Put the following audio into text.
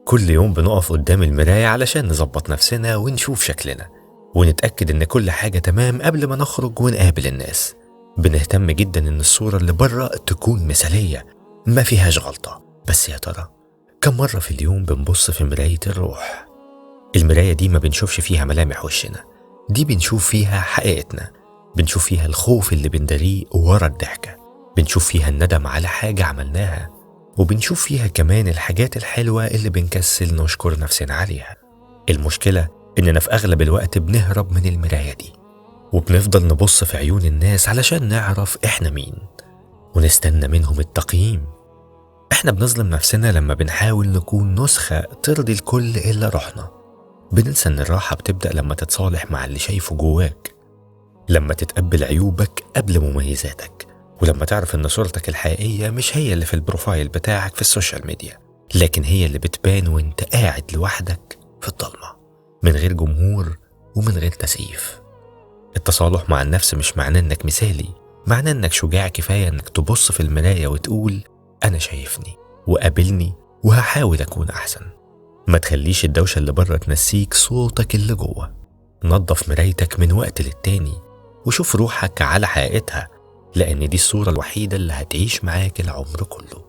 كل يوم بنقف قدام المراية علشان نظبط نفسنا ونشوف شكلنا ونتأكد إن كل حاجة تمام قبل ما نخرج ونقابل الناس. بنهتم جدا إن الصورة اللي بره تكون مثالية ما فيهاش غلطة. بس يا ترى كم مرة في اليوم بنبص في مراية الروح؟ المراية دي ما بنشوفش فيها ملامح وشنا، دي بنشوف فيها حقيقتنا، بنشوف فيها الخوف اللي بنداريه ورا الضحكة، بنشوف فيها الندم على حاجة عملناها، وبنشوف فيها كمان الحاجات الحلوة اللي بنكسل نشكر نفسنا عليها. المشكلة إننا في أغلب الوقت بنهرب من المراية دي وبنفضل نبص في عيون الناس علشان نعرف إحنا مين ونستنى منهم التقييم. إحنا بنظلم نفسنا لما بنحاول نكون نسخة ترضي الكل إلا روحنا. بننسى إن الراحة بتبدأ لما تتصالح مع اللي شايفه جواك، لما تتقبل عيوبك قبل مميزاتك، ولما تعرف إن صورتك الحقيقية مش هي اللي في البروفايل بتاعك في السوشيال ميديا، لكن هي اللي بتبان وإنت قاعد لوحدك في الضلمة من غير جمهور ومن غير تسقيف. التصالح مع النفس مش معناه إنك مثالي، معناه إنك شجاع كفاية إنك تبص في المراية وتقول أنا شايفني وقابلني وهحاول أكون أحسن. ما تخليش الدوشة اللي بره تنسيك صوتك اللي جوه. نظف مرايتك من وقت للتاني وشوف روحك على حقيقتها، لأن دي الصورة الوحيدة اللي هتعيش معاك العمر كله.